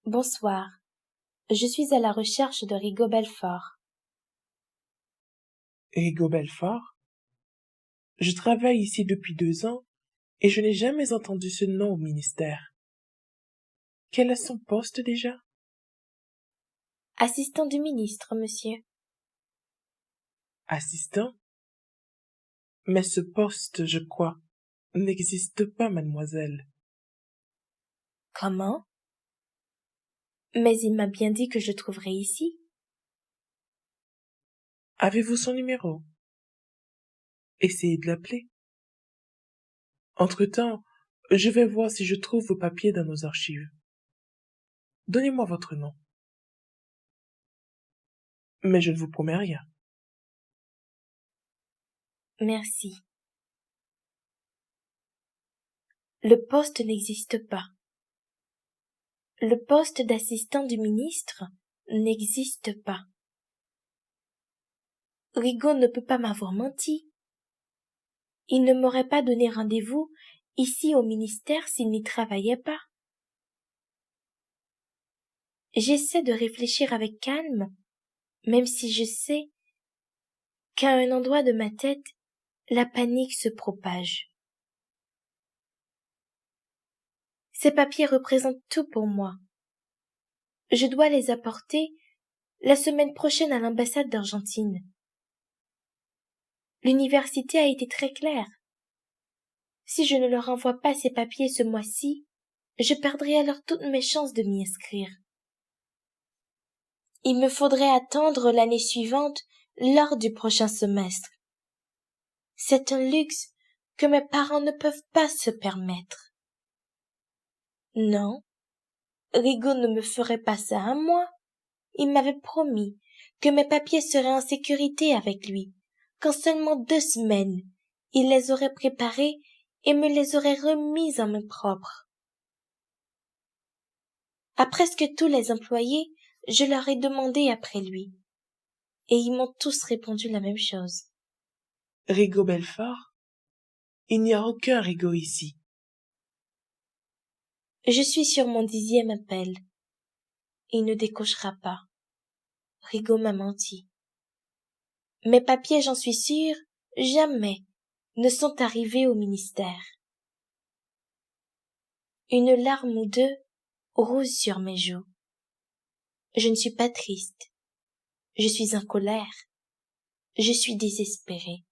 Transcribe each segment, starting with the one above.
Bonsoir, je suis à la recherche de Rigaud Belfort. Rigaud Belfort? Je travaille ici depuis 2 ans et je n'ai jamais entendu ce nom au ministère. Quel est son poste déjà? Assistant du ministre, monsieur. Assistant? Mais ce poste, je crois, n'existe pas, mademoiselle. Comment? Mais il m'a bien dit que je trouverais ici. Avez-vous son numéro? Essayez de l'appeler. Entre-temps, je vais voir si je trouve vos papiers dans nos archives. Donnez-moi votre nom. Mais je ne vous promets rien. Merci. Le poste n'existe pas. Le poste d'assistant du ministre n'existe pas. Rigaud ne peut pas m'avoir menti. Il ne m'aurait pas donné rendez-vous ici au ministère s'il n'y travaillait pas. J'essaie de réfléchir avec calme, même si je sais qu'à un endroit de ma tête, la panique se propage. Ces papiers représentent tout pour moi. Je dois les apporter la semaine prochaine à l'ambassade d'Argentine. L'université a été très claire. Si je ne leur envoie pas ces papiers ce mois-ci, je perdrai alors toutes mes chances de m'y inscrire. Il me faudrait attendre l'année suivante lors du prochain semestre. C'est un luxe que mes parents ne peuvent pas se permettre. Non, Rigaud ne me ferait pas ça à moi. Il m'avait promis que mes papiers seraient en sécurité avec lui, qu'en seulement 2 semaines, il les aurait préparés et me les aurait remis en main propre. À presque tous les employés, je leur ai demandé après lui, et ils m'ont tous répondu la même chose. Rigaud Belfort? Il n'y a aucun Rigaud ici. Je suis sur mon 10e appel. Il ne décochera pas. Rigaud m'a menti. Mes papiers, j'en suis sûre, jamais ne sont arrivés au ministère. Une larme ou deux roule sur mes joues. Je ne suis pas triste. Je suis en colère. Je suis désespérée.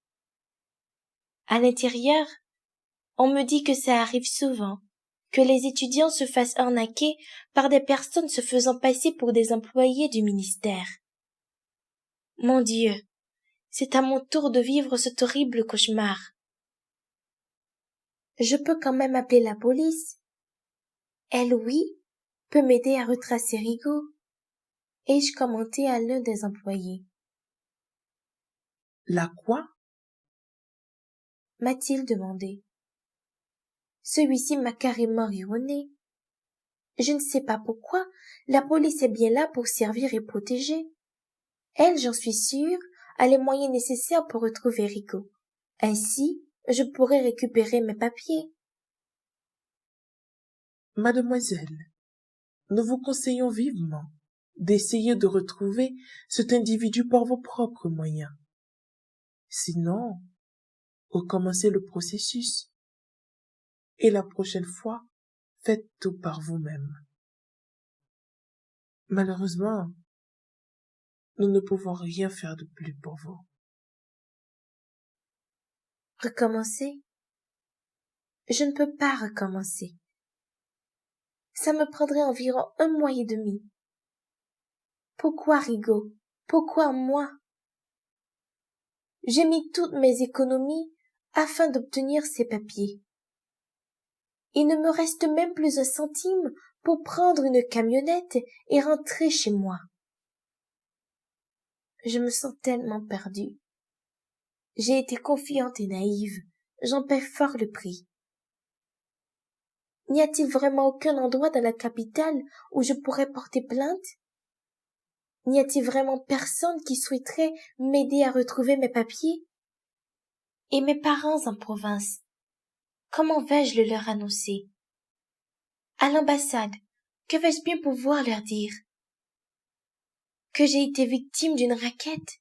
À l'intérieur, on me dit que ça arrive souvent, que les étudiants se fassent arnaquer par des personnes se faisant passer pour des employés du ministère. Mon Dieu, c'est à mon tour de vivre cet horrible cauchemar. Je peux quand même appeler la police. Elle, oui, peut m'aider à retracer Rigaud. Ai-je commenté à l'un des employés. La quoi? M'a-t-il demandé. Celui-ci m'a carrément rironné. Je ne sais pas pourquoi, la police est bien là pour servir et protéger. Elle, j'en suis sûre, a les moyens nécessaires pour retrouver Rigaud. Ainsi, je pourrai récupérer mes papiers. Mademoiselle, nous vous conseillons vivement d'essayer de retrouver cet individu par vos propres moyens. Sinon, recommencez le processus. Et la prochaine fois, faites tout par vous-même. Malheureusement, nous ne pouvons rien faire de plus pour vous. Recommencer? Je ne peux pas recommencer. Ça me prendrait environ 1 mois et demi. Pourquoi Rigaud? Pourquoi moi? J'ai mis toutes mes économies afin d'obtenir ces papiers. Il ne me reste même plus un centime pour prendre une camionnette et rentrer chez moi. Je me sens tellement perdue. J'ai été confiante et naïve. J'en paie fort le prix. N'y a-t-il vraiment aucun endroit dans la capitale où je pourrais porter plainte? N'y a-t-il vraiment personne qui souhaiterait m'aider à retrouver mes papiers? Et mes parents en province, comment vais-je le leur annoncer? À l'ambassade, Que vais-je bien pouvoir leur dire? Que j'ai été victime d'une raquette,